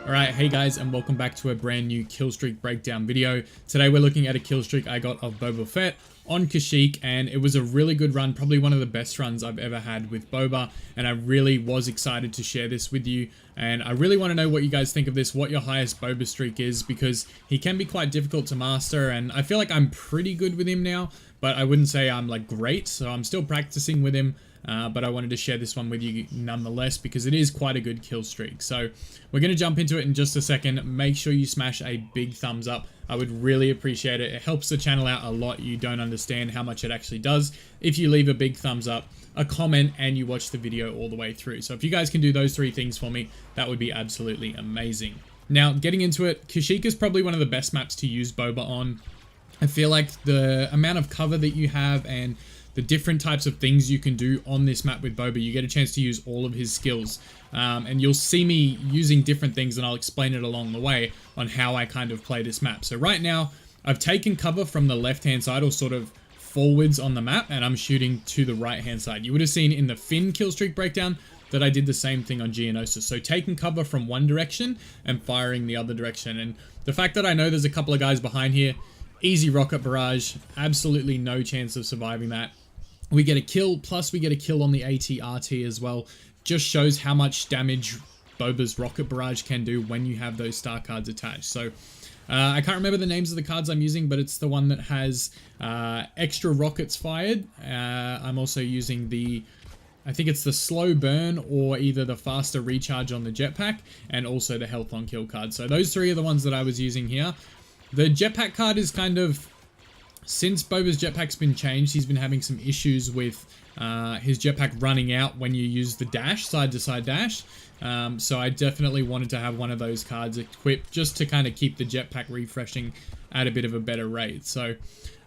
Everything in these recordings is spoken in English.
Alright, hey guys, and welcome back to a brand new Killstreak breakdown video. Today we're looking at a killstreak I got of Boba Fett on Kashyyyk, and it was a really good run, probably one of the best runs I've ever had with Boba, and I really was excited to share this with you, and I really want to know what you guys think of this, what your highest Boba streak is, because he can be quite difficult to master, and I feel like I'm pretty good with him now, but I wouldn't say I'm like great, so I'm still practicing with him. But I wanted to share this one with you nonetheless because it is quite a good kill streak. So we're going to jump into it in just a second. Make sure you smash a big thumbs up. I would really appreciate it. It helps the channel out a lot. You don't understand how much it actually does if you leave a big thumbs up, a comment, and you watch the video all the way through. So if you guys can do those three things for me, that would be absolutely amazing. Now, getting into it, Kashyyyk is probably one of the best maps to use Boba on. I feel like the amount of cover that you have and the different types of things you can do on this map with Boba, you get a chance to use all of his skills. And you'll see me using different things, and I'll explain it along the way on how I kind of play this map. So right now, I've taken cover from the left-hand side, or sort of forwards on the map, and I'm shooting to the right-hand side. You would have seen in the Finn killstreak breakdown that I did the same thing on Geonosis. So taking cover from one direction and firing the other direction. And the fact that I know there's a couple of guys behind here, easy rocket barrage, absolutely no chance of surviving that. We get a kill, plus we get a kill on the AT-RT as well. Just shows how much damage Boba's rocket barrage can do when you have those star cards attached. So I can't remember the names of the cards I'm using, but it's the one that has extra rockets fired. I'm also using the, I think it's the slow burn or either the faster recharge on the jetpack, and also the health on kill card. So those three are the ones that I was using here. The jetpack card is kind of, since Boba's jetpack's been changed, he's been having some issues with his jetpack running out when you use the dash, side-to-side dash. So I definitely wanted to have one of those cards equipped just to kind of keep the jetpack refreshing at a bit of a better rate. So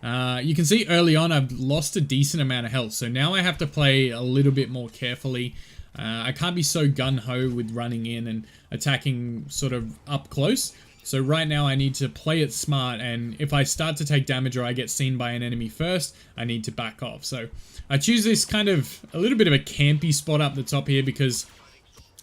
you can see early on I've lost a decent amount of health. So now I have to play a little bit more carefully. I can't be so gun-ho with running in and attacking sort of up close. So right now I need to play it smart, and if I start to take damage or I get seen by an enemy first, I need to back off. So I choose this kind of a little bit of a campy spot up the top here because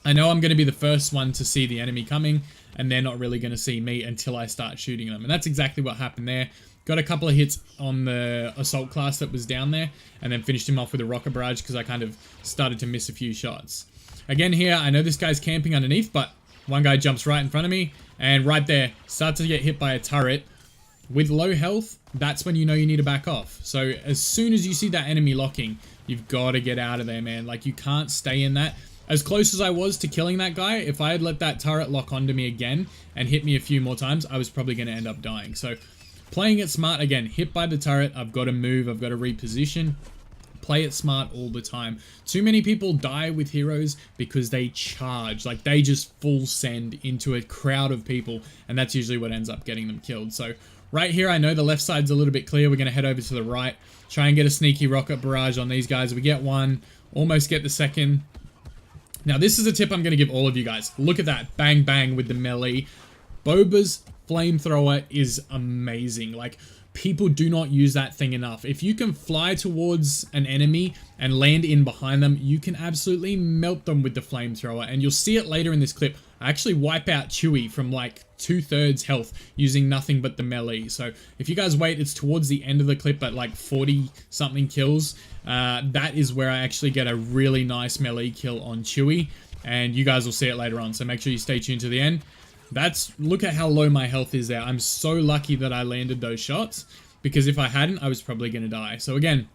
I know I'm going to be the first one to see the enemy coming, and they're not really going to see me until I start shooting them. And that's exactly what happened there. Got a couple of hits on the assault class that was down there, and then finished him off with a rocket barrage because I kind of started to miss a few shots. Again here, I know this guy's camping underneath, but one guy jumps right in front of me, and right there, start to get hit by a turret. With low health, that's when you know you need to back off. So as soon as you see that enemy locking, you've got to get out of there, man. Like, you can't stay in that. As close as I was to killing that guy, if I had let that turret lock onto me again and hit me a few more times, I was probably going to end up dying. So playing it smart, again, hit by the turret, I've got to move, I've got to reposition. Play it smart all the time. Too many people die with heroes because they charge, like they just full send into a crowd of people, and that's usually what ends up getting them killed. So right here, I know the left side's a little bit clear. We're going to head over to the right, try and get a sneaky rocket barrage on these guys. We get one, almost get the second. Now this is a tip I'm going to give all of you guys. Look at that, bang bang with the Mele. Boba's flamethrower is amazing. Like, people do not use that thing enough. If you can fly towards an enemy and land in behind them, you can absolutely melt them with the flamethrower. And you'll see it later in this clip. I actually wipe out Chewie from like 2/3 health using nothing but the Mele. So if you guys wait, it's towards the end of the clip at like 40 something kills. That is where I actually get a really nice Mele kill on Chewie. And you guys will see it later on. So make sure you stay tuned to the end. Look at how low my health is there. I'm so lucky that I landed those shots, because if I hadn't, I was probably going to die. So again,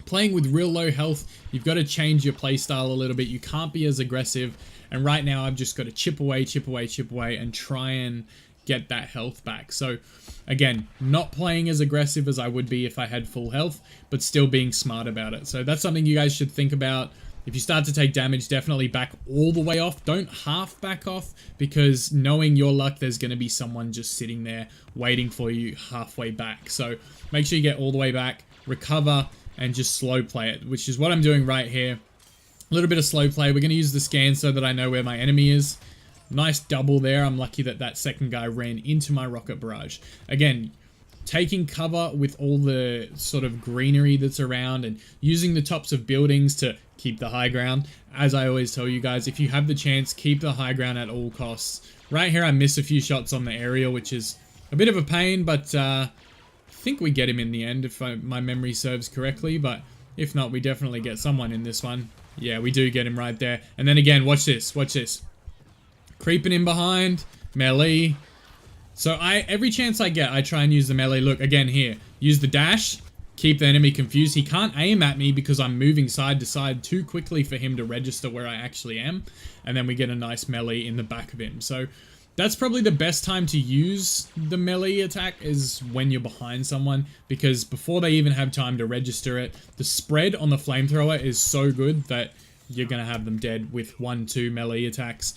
playing with real low health, you've got to change your playstyle a little bit. You can't be as aggressive. And right now, I've just got to chip away, and try and get that health back. So again, not playing as aggressive as I would be if I had full health, but still being smart about it. So that's something you guys should think about. If you start to take damage, definitely back all the way off. Don't half back off, because knowing your luck, there's going to be someone just sitting there waiting for you halfway back. So make sure you get all the way back, recover, and just slow play it, which is what I'm doing right here. A little bit of slow play. We're going to use the scan so that I know where my enemy is. Nice double there. I'm lucky that that second guy ran into my rocket barrage. Again, taking cover with all the sort of greenery that's around and using the tops of buildings to keep the high ground. As I always tell you guys, if you have the chance, keep the high ground at all costs. Right here, I miss a few shots on the aerial, which is a bit of a pain, but I think we get him in the end if my memory serves correctly, but if not, we definitely get someone in this one. Yeah, we do get him right there. And then again, watch this, watch this. Creeping in behind, Mele. So every chance I get, I try and use the Mele. Look, again here, use the dash, keep the enemy confused. He can't aim at me because I'm moving side to side too quickly for him to register where I actually am. And then we get a nice Mele in the back of him. So that's probably the best time to use the Mele attack, is when you're behind someone, because before they even have time to register it, the spread on the flamethrower is so good that you're going to have them dead with 1-2 Mele attacks.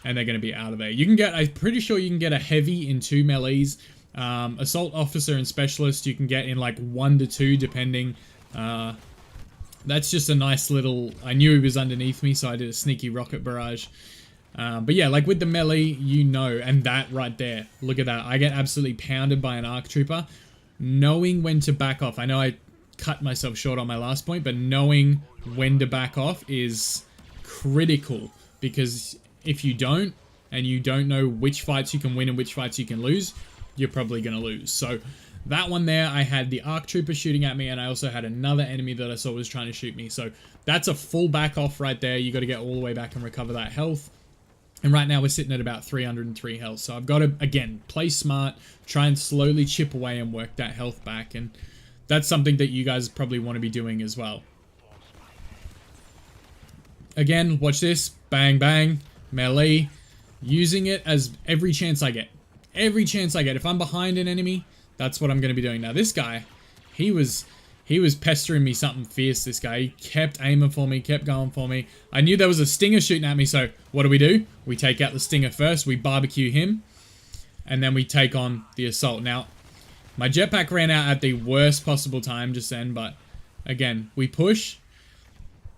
And they're going to be out of there. You can get, I'm pretty sure you can get a heavy in 2 melees. Assault officer and specialist you can get in like 1 to 2 depending. That's just a nice little, I knew he was underneath me, so I did a sneaky rocket barrage. But yeah, like with the Mele, you know, and that right there, look at that. I get absolutely pounded by an ARC trooper. Knowing when to back off. I know I cut myself short on my last point, but knowing when to back off is critical, because if you don't, and you don't know which fights you can win and which fights you can lose, you're probably going to lose. So that one there, I had the ARC trooper shooting at me, and I also had another enemy that I saw was trying to shoot me. So that's a full back off right there. You got to get all the way back and recover that health. And right now we're sitting at about 303 health. So I've got to, again, play smart, try and slowly chip away and work that health back. And that's something that you guys probably want to be doing as well. Again, watch this. Bang, bang. Mele, using it as every chance I get. Every chance I get. If I'm behind an enemy, that's what I'm going to be doing. Now this guy, he was pestering me something fierce, this guy. He kept aiming for me, kept going for me. I knew there was a stinger shooting at me, so what do? We take out the stinger first, we barbecue him, and then we take on the assault. Now, my jetpack ran out at the worst possible time just then, but again, we push,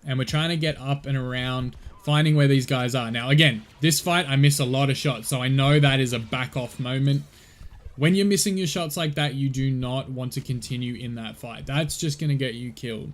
and we're trying to get up and around, finding where these guys are. Now, again, this fight, I miss a lot of shots, so I know that is a back-off moment. When you're missing your shots like that, you do not want to continue in that fight. That's just going to get you killed.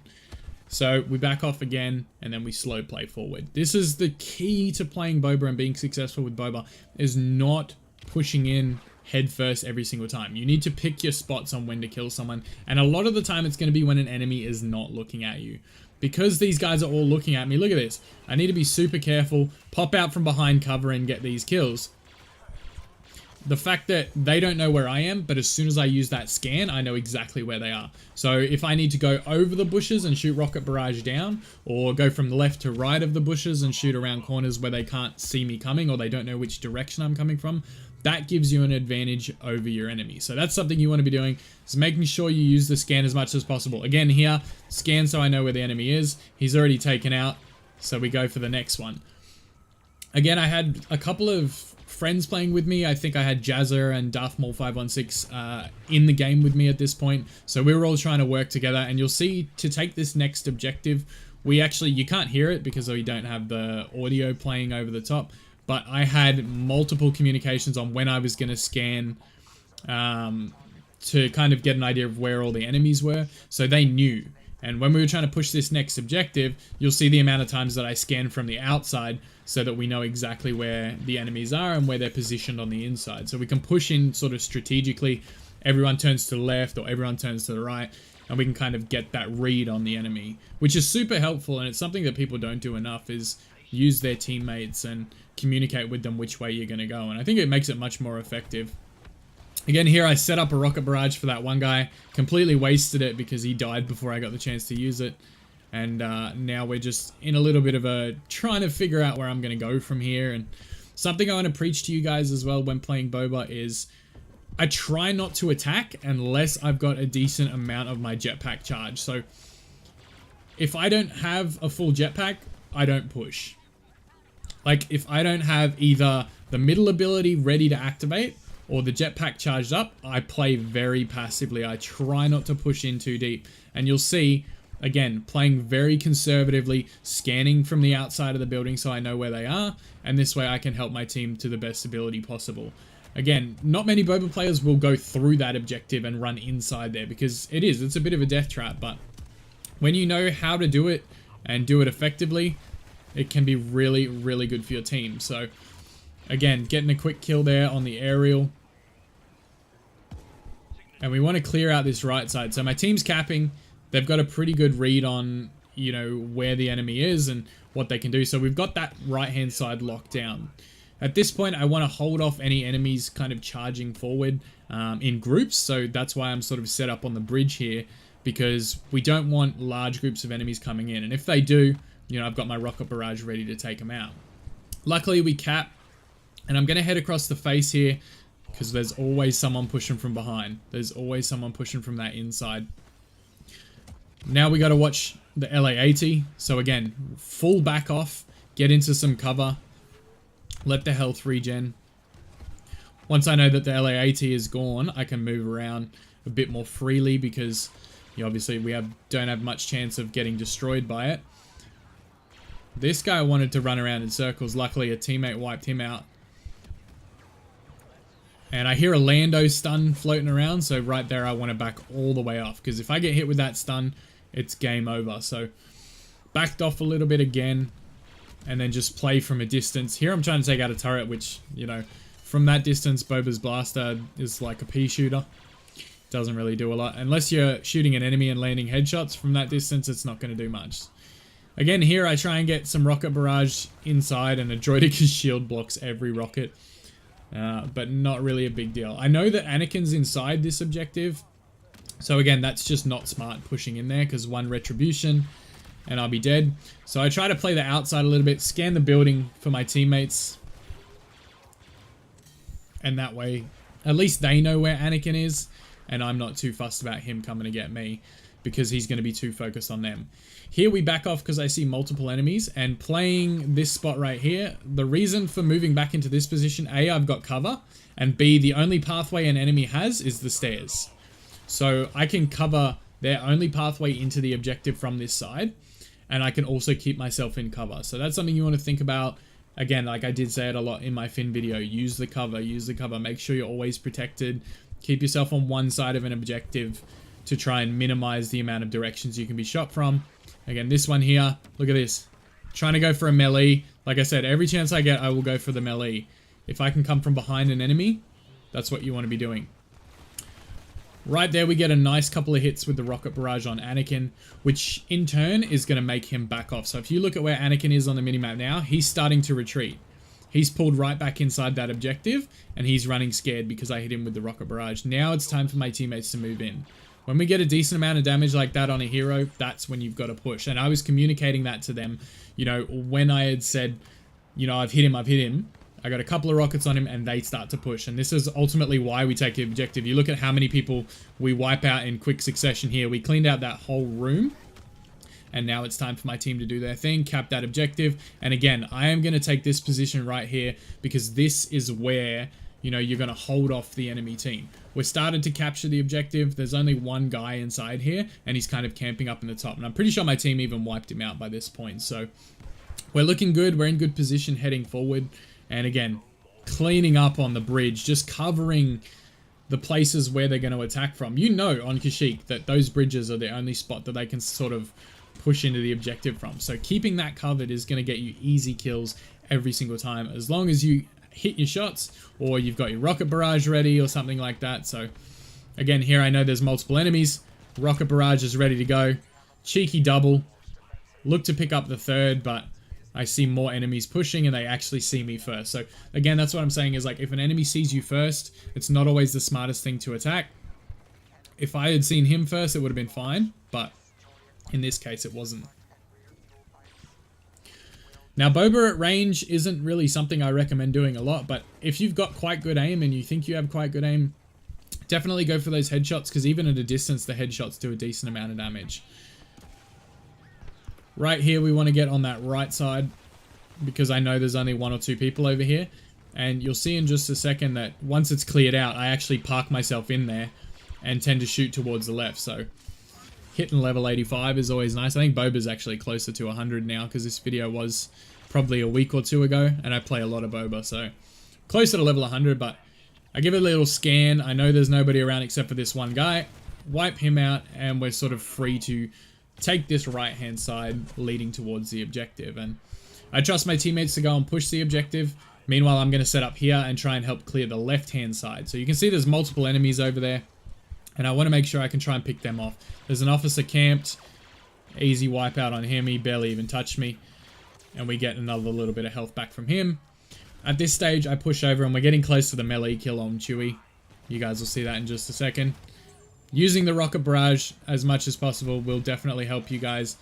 So, we back off again, and then we slow play forward. This is the key to playing Boba and being successful with Boba, is not pushing in head first every single time. You need to pick your spots on when to kill someone, and a lot of the time it's going to be when an enemy is not looking at you. Because these guys are all looking at me, look at this. I need to be super careful, pop out from behind cover and get these kills. The fact that they don't know where I am, but as soon as I use that scan, I know exactly where they are. So if I need to go over the bushes and shoot rocket barrage down, or go from left to right of the bushes and shoot around corners where they can't see me coming, or they don't know which direction I'm coming from, that gives you an advantage over your enemy. So that's something you want to be doing, is making sure you use the scan as much as possible. Again here, scan so I know where the enemy is. He's already taken out, so we go for the next one. Again, I had a couple of friends playing with me. I think I had Jazzer and Darth Maul 516 in the game with me at this point. So we were all trying to work together, and you'll see to take this next objective, we actually, you can't hear it because we don't have the audio playing over the top, but I had multiple communications on when I was going to scan to kind of get an idea of where all the enemies were, so they knew. And when we were trying to push this next objective, you'll see the amount of times that I scanned from the outside so that we know exactly where the enemies are and where they're positioned on the inside. So we can push in sort of strategically. Everyone turns to the left or everyone turns to the right, and we can kind of get that read on the enemy, which is super helpful. And it's something that people don't do enough, is use their teammates and communicate with them which way you're going to go. And I think it makes it much more effective. Again, here I set up a rocket barrage for that one guy, completely wasted it because he died before I got the chance to use it. And now we're just in a little bit of a trying to figure out where I'm going to go from here. And something I want to preach to you guys as well when playing Boba is I try not to attack unless I've got a decent amount of my jetpack charge. So if I don't have a full jetpack, I don't push. Like if I don't have either the middle ability ready to activate or the jetpack charged up, I play very passively. I try not to push in too deep. And you'll see, again, playing very conservatively, scanning from the outside of the building so I know where they are, and this way I can help my team to the best ability possible. Again, not many Boba players will go through that objective and run inside there because it's a bit of a death trap, but when you know how to do it, and do it effectively, it can be really, really good for your team. So again, getting a quick kill there on the aerial. And we want to clear out this right side. So my team's capping. They've got a pretty good read on, you know, where the enemy is and what they can do. So we've got that right-hand side locked down. At this point, I want to hold off any enemies kind of charging forward in groups. So that's why I'm sort of set up on the bridge here, because we don't want large groups of enemies coming in. And if they do, you know, I've got my rocket barrage ready to take them out. Luckily, we cap. And I'm going to head across the face here, because there's always someone pushing from behind. There's always someone pushing from that inside. Now we got to watch the LA-80. So again, full back off, get into some cover, let the health regen. Once I know that the LA-80 is gone, I can move around a bit more freely, because you know, obviously we don't have much chance of getting destroyed by it. This guy wanted to run around in circles. Luckily, a teammate wiped him out. And I hear a Lando stun floating around, so right there I want to back all the way off, because if I get hit with that stun, it's game over. So backed off a little bit again, and then just play from a distance. Here I'm trying to take out a turret, which, you know, from that distance, Boba's blaster is like a pea shooter. Doesn't really do a lot. Unless you're shooting an enemy and landing headshots from that distance, it's not going to do much. Again, here I try and get some rocket barrage inside, and a droidic's shield blocks every rocket. But not really a big deal. I know that Anakin's inside this objective. So again, that's just not smart pushing in there, because one retribution and I'll be dead. So I try to play the outside a little bit, scan the building for my teammates. And that way, at least they know where Anakin is, and I'm not too fussed about him coming to get me, because he's going to be too focused on them. Here we back off because I see multiple enemies, and playing this spot right here, the reason for moving back into this position, A, I've got cover, and B, the only pathway an enemy has is the stairs. So I can cover their only pathway into the objective from this side, and I can also keep myself in cover. So that's something you want to think about. Again, like I did say it a lot in my Finn video, use the cover, make sure you're always protected, keep yourself on one side of an objective to try and minimize the amount of directions you can be shot from. Again, this one here, look at this. Trying to go for a melee. Like I said, every chance I get, I will go for the melee. If I can come from behind an enemy, that's what you want to be doing. Right there, we get a nice couple of hits with the rocket barrage on Anakin, which in turn is going to make him back off. So if you look at where Anakin is on the minimap now, he's starting to retreat. He's pulled right back inside that objective, and he's running scared because I hit him with the rocket barrage. Now it's time for my teammates to move in. When we get a decent amount of damage like that on a hero, that's when you've got to push. And I was communicating that to them, you know, when I had said, you know, I've hit him. I got a couple of rockets on him, and they start to push. And this is ultimately why we take the objective. You look at how many people we wipe out in quick succession here. We cleaned out that whole room. And now it's time for my team to do their thing, cap that objective. And again, I am going to take this position right here, because this is where, you know, you're going to hold off the enemy team. We're starting to capture the objective. There's only one guy inside here, and he's kind of camping up in the top. And I'm pretty sure my team even wiped him out by this point. So we're looking good. We're in good position heading forward. And again, cleaning up on the bridge, just covering the places where they're going to attack from. You know on Kashyyyk that those bridges are the only spot that they can sort of push into the objective from. So keeping that covered is going to get you easy kills every single time, as long as you hit your shots or you've got your rocket barrage ready or something like that. So again, here I know there's multiple enemies. Rocket barrage is ready to go. Cheeky double. Look to pick up the third, but I see more enemies pushing and they actually see me first. So again, that's what I'm saying is, like, if an enemy sees you first, it's not always the smartest thing to attack. If I had seen him first, it would have been fine, but in this case, it wasn't. Now, Boba at range isn't really something I recommend doing a lot, but if you've got quite good aim and you think you have quite good aim, definitely go for those headshots, because even at a distance, the headshots do a decent amount of damage. Right here, we want to get on that right side, because I know there's only one or two people over here. And you'll see in just a second that once it's cleared out, I actually park myself in there and tend to shoot towards the left. So hitting level 85 is always nice. I think Boba's actually closer to 100 now, because this video was probably a week or two ago, and I play a lot of Boba, so closer to level 100. But I give it a little scan. I know there's nobody around except for this one guy. Wipe him out, and we're sort of free to take this right hand side leading towards the objective. And I trust my teammates to go and push the objective. Meanwhile, I'm going to set up here and try and help clear the left hand side. So you can see there's multiple enemies over there, and I want to make sure I can try and pick them off. There's an officer camped. Easy wipeout on him. He barely even touched me. And we get another little bit of health back from him. At this stage, I push over and we're getting close to the melee kill on Chewie. You guys will see that in just a second. Using the rocket barrage as much as possible will definitely help you guys.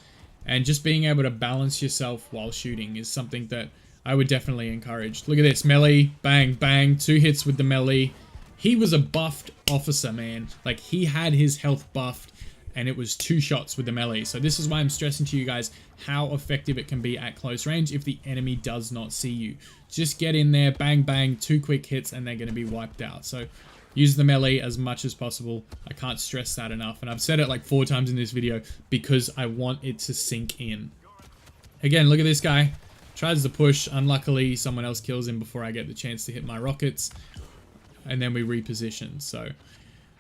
And just being able to balance yourself while shooting is something that I would definitely encourage. Look at this. Melee. Bang, bang. 2 hits with the melee. He was a buffed officer, man. Like, he had his health buffed, and it was 2 shots with the melee. So this is why I'm stressing to you guys how effective it can be at close range if the enemy does not see you. Just get in there, bang, bang, 2 quick hits, and they're going to be wiped out. So use the melee as much as possible. I can't stress that enough. And I've said it like 4 times in this video because I want it to sink in. Again, look at this guy. Tries to push. Unluckily, someone else kills him before I get the chance to hit my rockets. And then we reposition. So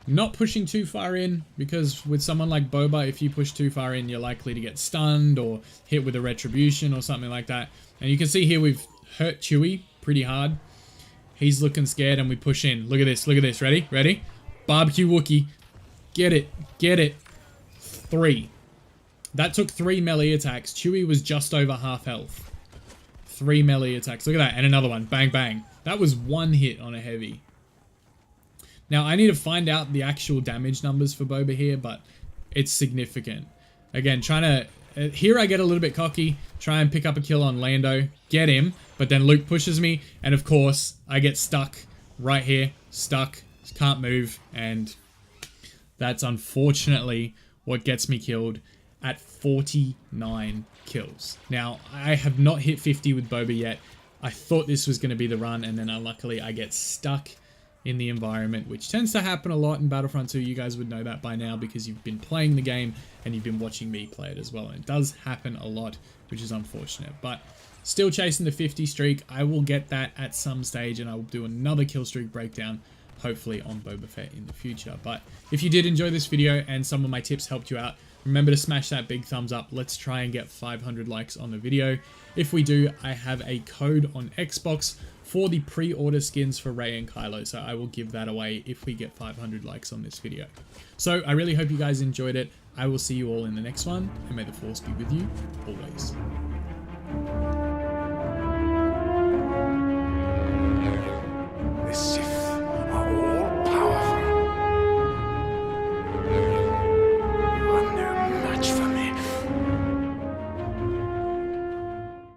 not pushing too far in, because with someone like Boba, if you push too far in, you're likely to get stunned or hit with a retribution or something like that. And you can see here we've hurt Chewie pretty hard. He's looking scared and we push in. Look at this. Look at this. Ready? Ready? Barbecue Wookiee. Get it. Get it. 3. That took 3 melee attacks. Chewie was just over half health. 3 melee attacks. Look at that. And another one. Bang, bang. That was 1 hit on a heavy. Now, I need to find out the actual damage numbers for Boba here, but it's significant. Again, trying to... here I get a little bit cocky. Try and pick up a kill on Lando. Get him. But then Luke pushes me. And of course, I get stuck right here. Stuck. Can't move. And that's unfortunately what gets me killed at 49 kills. Now, I have not hit 50 with Boba yet. I thought this was going to be the run. And then unluckily, I get stuck in the environment, which tends to happen a lot in Battlefront 2. You guys would know that by now because you've been playing the game and you've been watching me play it as well. And it does happen a lot, which is unfortunate. But still chasing the 50 streak. I will get that at some stage and I will do another kill streak breakdown, hopefully on Boba Fett in the future. But if you did enjoy this video and some of my tips helped you out, remember to smash that big thumbs up. Let's try and get 500 likes on the video. If we do, I have a code on Xbox for the pre-order skins for Rey and Kylo, so I will give that away if we get 500 likes on this video. So I really hope you guys enjoyed it. I will see you all in the next one, and may the Force be with you always.